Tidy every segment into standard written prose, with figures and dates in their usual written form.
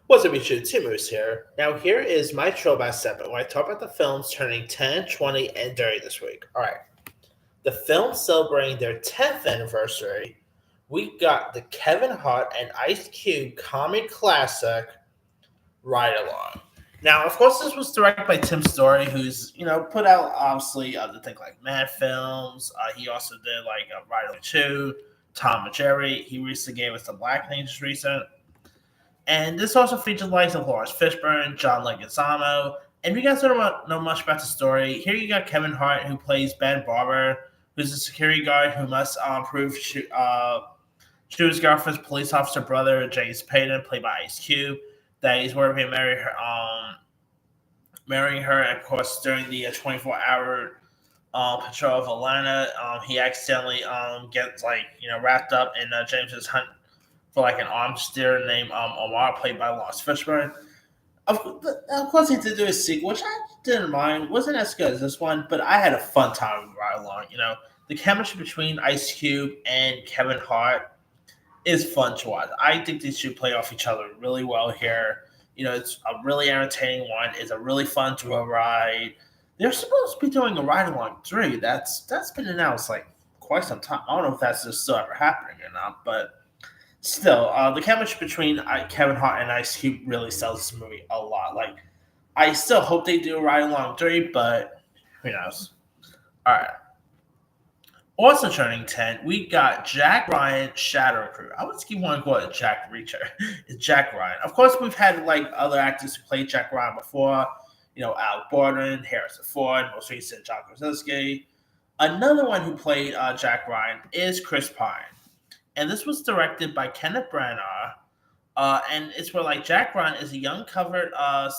What's up, YouTube? Tim Moose here. Now, here is my throwback segment where I talk about the films turning 10, 20, and 30 this week. Alright, the films celebrating their 10th anniversary, we got the Kevin Hart and Ice Cube comic classic, Ride Along. Now, of course, this was directed by Tim Story, who's, put out, obviously, other things like Mad Films. He also did, Ride Along 2, Tom and Jerry. He recently gave us the Black Thing just recent. And this also features likes of Lawrence Fishburne, John Leguizamo. And if you guys don't know much about the story, here you got Kevin Hart, who plays Ben Barber, who's a security guard who must prove shoot his girlfriend's police officer brother, James Payton, played by Ice Cube, that he's worthy of marrying her. Of course, during the 24-hour patrol of Atlanta, he accidentally gets wrapped up in James's hunt for an armed steer named Omar, played by Lawrence Fishburne. Of course, he did do a sequel, which I didn't mind. Wasn't as good as this one, but I had a fun time with Ride Along. The chemistry between Ice Cube and Kevin Hart is fun to watch. I think these two play off each other really well here. It's a really entertaining one. It's a really fun to ride. They're supposed to be doing a Ride Along 3. That's been announced quite some time. I don't know if that's just still ever happening or not, but still, the chemistry between Kevin Hart and Ice Cube really sells this movie a lot. I still hope they do a Ride Along 3, but who knows? All right. Also turning 10, we got Jack Ryan Shadow Crew. I would keep wanting to call it Jack Reacher. It's Jack Ryan. Of course, we've had other actors who played Jack Ryan before. Alec Baldwin, Harrison Ford, most recent John Krasinski. Another one who played Jack Ryan is Chris Pine. And this was directed by Kenneth Branagh. And it's where Jack Ryan is a young covered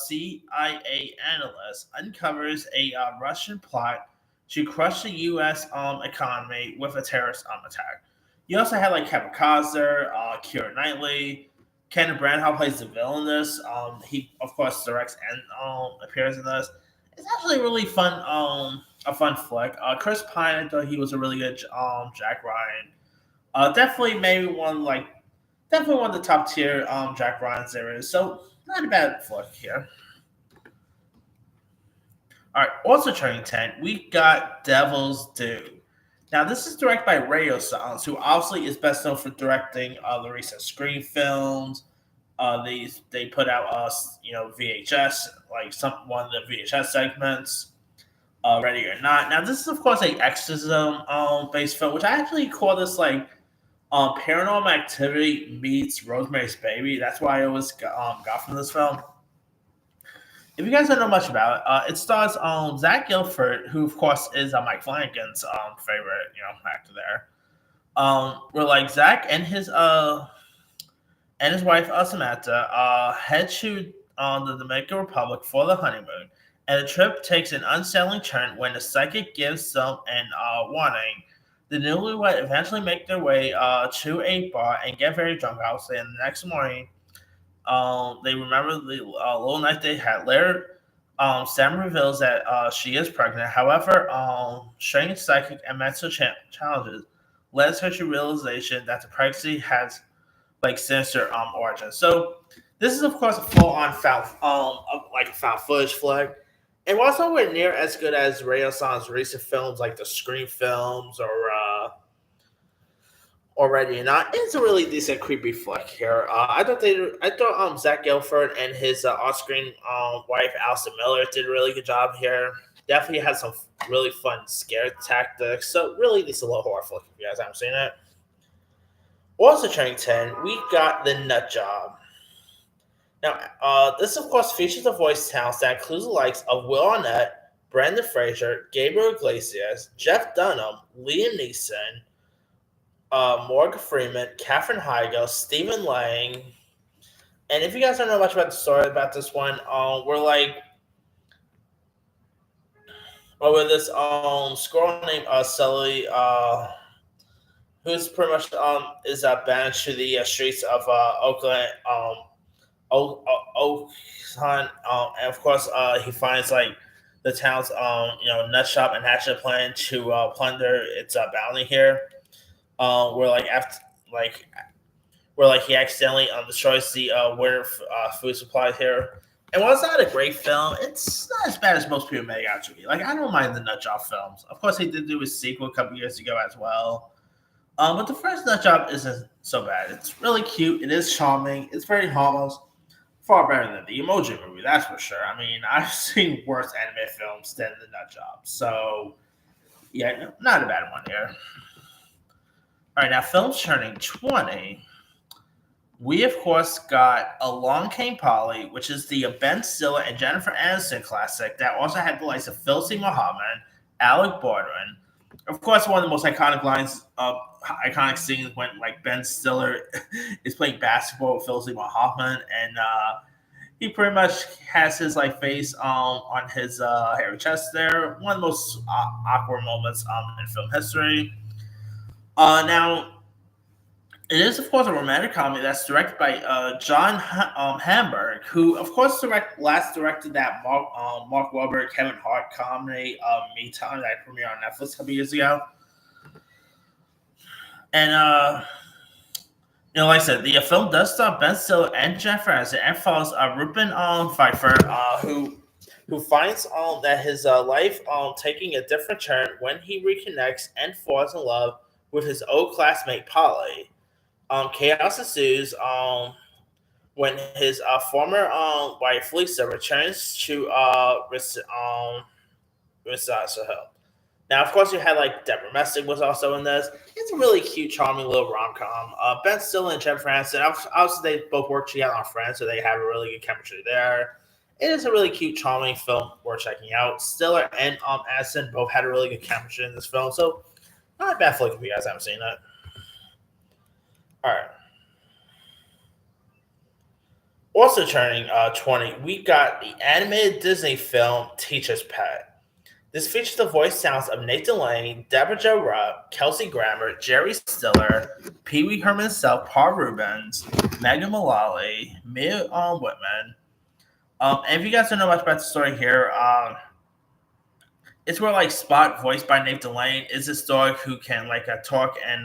CIA analyst, uncovers a Russian plot to crush the U.S. Economy with a terrorist attack. You also had Kevin Costner, Keira Knightley. Kenneth Branagh plays the villain in this. He of course directs and appears in this. It's actually really fun, a fun flick. Chris Pine, I thought he was a really good Jack Ryan. Definitely maybe definitely one of the top tier Jack Ryan's there is. So not a bad flick here. All right, also turning 10, we got Devil's Due. Now, this is directed by Radio Silence, who obviously is best known for directing the recent Scream films. They put out VHS, one of the VHS segments, Ready or Not. Now, this is of course a exorcism based film, which I actually call this Paranormal Activity meets Rosemary's Baby. That's why I always got from this film. If you guys don't know much about it, it stars Zach Gilford, who of course is Mike Flanagan's favorite actor there. Where Zach and his wife Samantha head to the Dominican Republic for the honeymoon, and the trip takes an unsettling turn when the psychic gives them an warning. The newlywed eventually make their way to a bar and get very drunk, obviously, and the next morning they remember the little night they had. Later, Sam reveals that she is pregnant. However, strange psychic and mental challenges leads her to realization that the pregnancy has sinister origin. So this is of course a full-on found found footage flick. And while it's nowhere near as good as Renaissance recent films like the Scream films or Already or Not, it's a really decent creepy flick here. I thought Zach Gilford and his on-screen wife Alison Miller did a really good job here. Definitely had some really fun scare tactics. So really, this is a little horror flick if you guys haven't seen it. Also turning 10, we got The Nut Job. Now, this of course features the voice talents that includes the likes of Will Arnett, Brendan Fraser, Gabriel Iglesias, Jeff Dunham, Liam Neeson, Morgan Freeman, Katherine Heigl, Stephen Lang. And if you guys don't know much about the story about this one, with this squirrel named Sully, who's pretty much is banished to the streets of Oakland, Oakland, and of course he finds the town's nut shop and hatches a plan to plunder its bounty here. Where after where like he accidentally destroys the winter food supply here. And while it's not a great film, it's not as bad as most people make out to be. Like I don't mind the Nutjob films. Of course, he did do a sequel a couple years ago as well. But the first Nutjob isn't so bad. It's really cute. It is charming. It's very harmless. Far better than the Emoji Movie, that's for sure. I mean, I've seen worse anime films than the Nutjob. So yeah, not a bad one here. All right, now films turning 20. We, of course, got Along Came Polly, which is the Ben Stiller and Jennifer Aniston classic that also had the likes of Phil Seymour Hoffman, Alec Baldwin. Of course, one of the most iconic lines, iconic scenes when like Ben Stiller is playing basketball with Phil Seymour Hoffman, and he pretty much has his like face on his hairy chest there. One of the most awkward moments in film history. Now, it is, of course, a romantic comedy that's directed by John Hamburg, who, of course, last directed that Mark Wahlberg, Kevin Hart comedy, Me Time, that premiered on Netflix a couple years ago. And, like I said, the film does star Ben Stiller and Jennifer Aniston and follows Ruben Pfeiffer, who finds that his life taking a different turn when he reconnects and falls in love with his old classmate, Polly. Chaos ensues when his former wife Lisa returns to Hill. Now, of course, you had like Deborah Messing was also in this. It's a really cute, charming little rom com. Ben Stiller and Jennifer Aniston, obviously they both work together on Friends, so they have a really good chemistry there. It is a really cute, charming film worth checking out. Stiller and Aniston both had a really good chemistry in this film, so not a bad flick if you guys haven't seen it. All right. Also turning 20, we got the animated Disney film Teacher's Pet. This features the voice sounds of Nathan Lane, Deborah Jo Rupp, Kelsey Grammer, Jerry Stiller, Pee Wee Herman himself, Paul Rubens, Megan Mullally, Mia Whitman. And if you guys don't know much about the story here, it's where like Spot, voiced by Nathan Lane, is this dog who can like talk and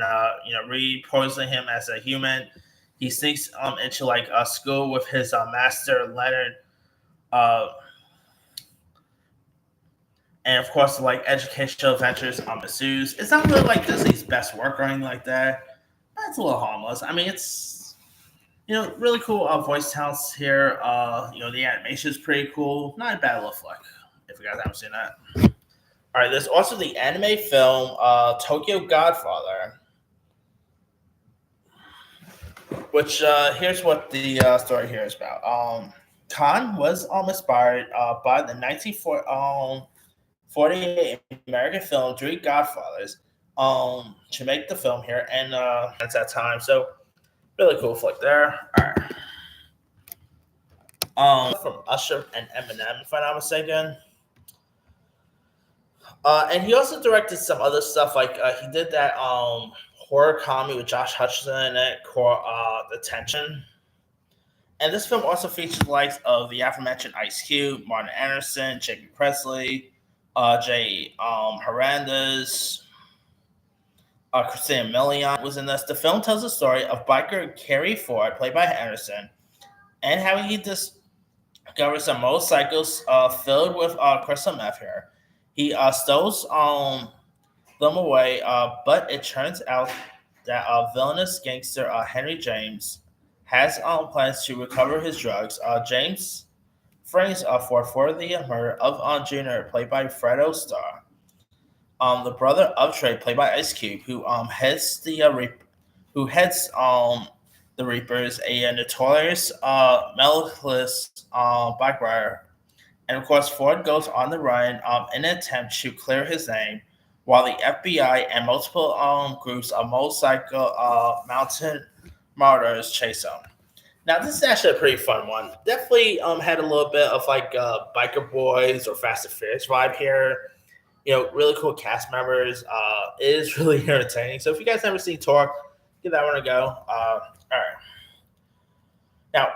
read, poisoning him as a human. He sneaks into like a school with his master Leonard, and of course like educational adventures ensues. It's not really like Disney's best work or anything like that, but it's a little harmless. I mean, it's really cool voice talents here. The animation is pretty cool. Not a bad little flick if you guys haven't seen that. All right, there's also the anime film Tokyo Godfather, which here's what the story here is about. Khan was inspired by the 1948 American film Three Godfathers to make the film here, and at that time, so really cool flick there. All right. From Usher and Eminem, if I'm not mistaken. And he also directed some other stuff, like he did that horror comedy with Josh Hutcherson in it, called The Tension. And this film also features the likes of the aforementioned Ice Cube, Martin Anderson, J.B. Presley, Jay Hernandez, Christina Milian was in this. The film tells the story of biker Kerry Ford, played by Anderson, and how he discovers some motorcycles filled with crystal meth here. He stows them away, but it turns out that villainous gangster Henry James has plans to recover his drugs. James frames Ford for the murder of Junior, played by Fredo Starr, the brother of Trey, played by Ice Cube, who heads the Reapers, a notorious mellowless bike rider. And of course, Ford goes on the run in an attempt to clear his name, while the FBI and multiple groups of motorcycle mountain marauders chase him. Now, this is actually a pretty fun one. Definitely had a little bit of like Biker Boys or Fast and Furious vibe here. Really cool cast members. It is really entertaining. So if you guys never seen Torque, give that one a go. All right. Now,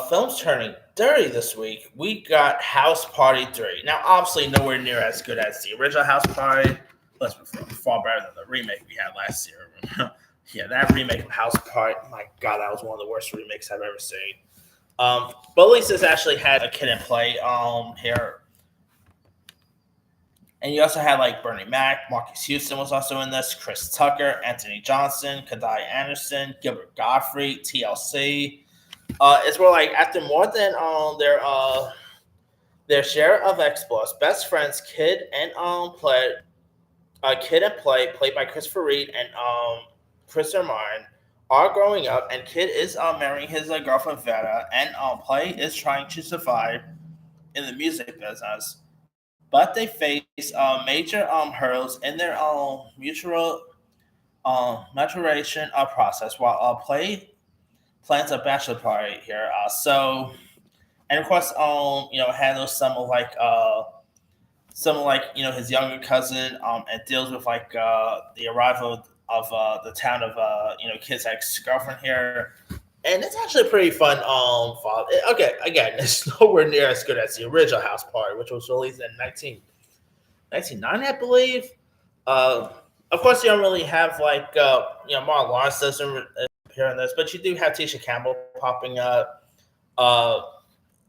films turning 30 this week, we got House Party 3. Now, obviously, nowhere near as good as the original House Party. Let's be far better than the remake we had last year. Yeah, that remake of House Party, my God, that was one of the worst remakes I've ever seen. But at least this actually had a kid in play here. And you also had like Bernie Mac, Marcus Houston was also in this, Chris Tucker, Anthony Johnson, Kadai Anderson, Gilbert Godfrey, TLC. It's where like after more than their share of exploits, best friends Kid and Play, played by Christopher Reed and Chris Martin, are growing up, and Kid is marrying his girlfriend Vera, and Play is trying to survive in the music business. But they face major hurdles in their mutual maturation process while Play plans a bachelor party here. And of course, handles some of like his younger cousin, and deals with like the arrival of the town of Kid's ex girlfriend here, and it's actually pretty fun. Okay, again, it's nowhere near as good as the original House Party, which was released in 1990, I believe. Uh, of course, you don't really have like Mark Lawrence doesn't appear in this, but you do have Tisha Campbell popping up. Uh,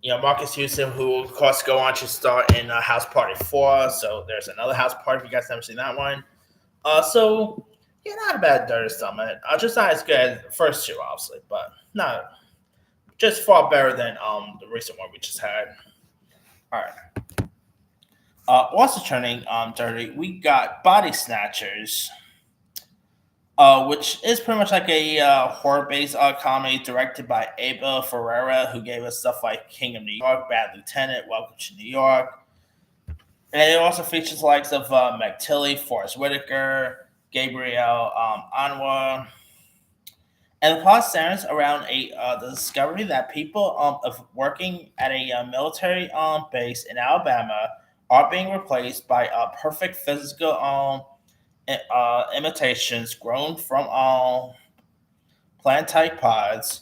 Marcus Houston, who of course go on to star in House Party 4. So there's another House Party if you guys haven't seen that one. So yeah, not a bad Dirty Summer. Just not as good as the first two, obviously, but not just far better than the recent one we just had. All right. Also turning dirty, we got Body Snatchers, which is pretty much like a horror-based comedy directed by Ava Ferreira, who gave us stuff like King of New York, Bad Lieutenant, Welcome to New York. And it also features the likes of Meg Tilly, Forrest Whitaker, Gabriel Anwar. And the plot centers around the discovery that people of working at a military base in Alabama are being replaced by perfect physical imitations grown from plant-type pods.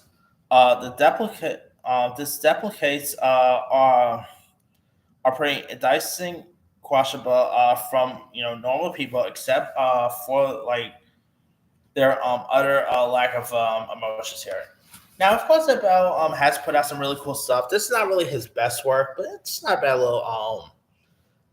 This duplicates are pretty dicing questionable from normal people, except for like their utter lack of emotions here. Now, of course, Abel has put out some really cool stuff. This is not really his best work, but it's not a bad little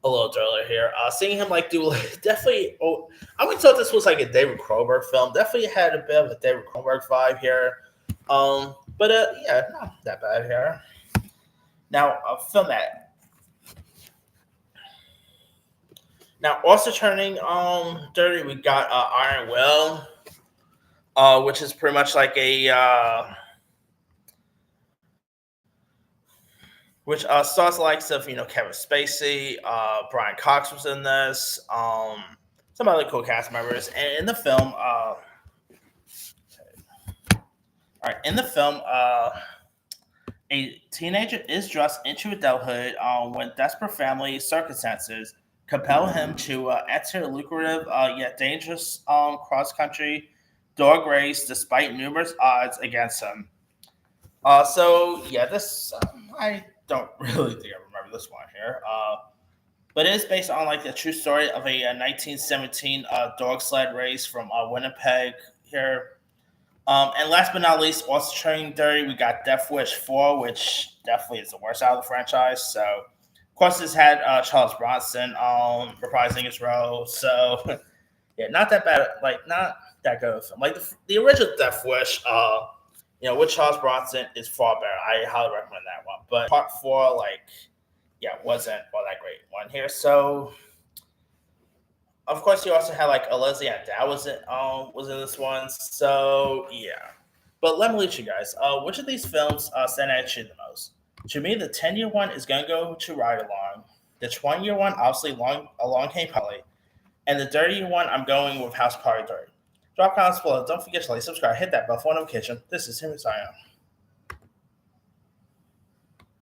thriller here. Seeing him like do definitely. Oh, I would thought this was like a David Cronenberg film. Definitely had a bit of a David Cronenberg vibe here. But yeah, not that bad here. Now, film that. Now, also turning dirty, we got Iron Will, which is pretty much like a which stars the likes of Kevin Spacey, Brian Cox was in this, some other cool cast members, and in the film, a teenager is thrust into adulthood when desperate family circumstances compel him to enter a lucrative yet dangerous cross-country dog race despite numerous odds against him. So yeah, this I don't really think I remember this one here. But it is based on like the true story of a 1917 dog sled race from Winnipeg here. And last but not least, also turning dirty, we got Death Wish 4, which definitely is the worst out of the franchise. So, of course, this had Charles Bronson reprising his role. So, yeah, not that bad. Like, not that good of a film. Like, the original Death Wish, with Charles Bronson is far better. I highly recommend that one. But part 4, like, yeah, wasn't all that great one here. So, of course, you also had like Alesia that was in this one. So yeah, but let me leave you guys. Which of these films stand out to you the most? To me, the 10-year one is gonna go to Ride Along. The 20-year one, obviously, Along Came Polly, and the 30-year one, I'm going with House Party 30. Drop comments below. Don't forget to like, subscribe, hit that bell for notification. This is Timmy signing.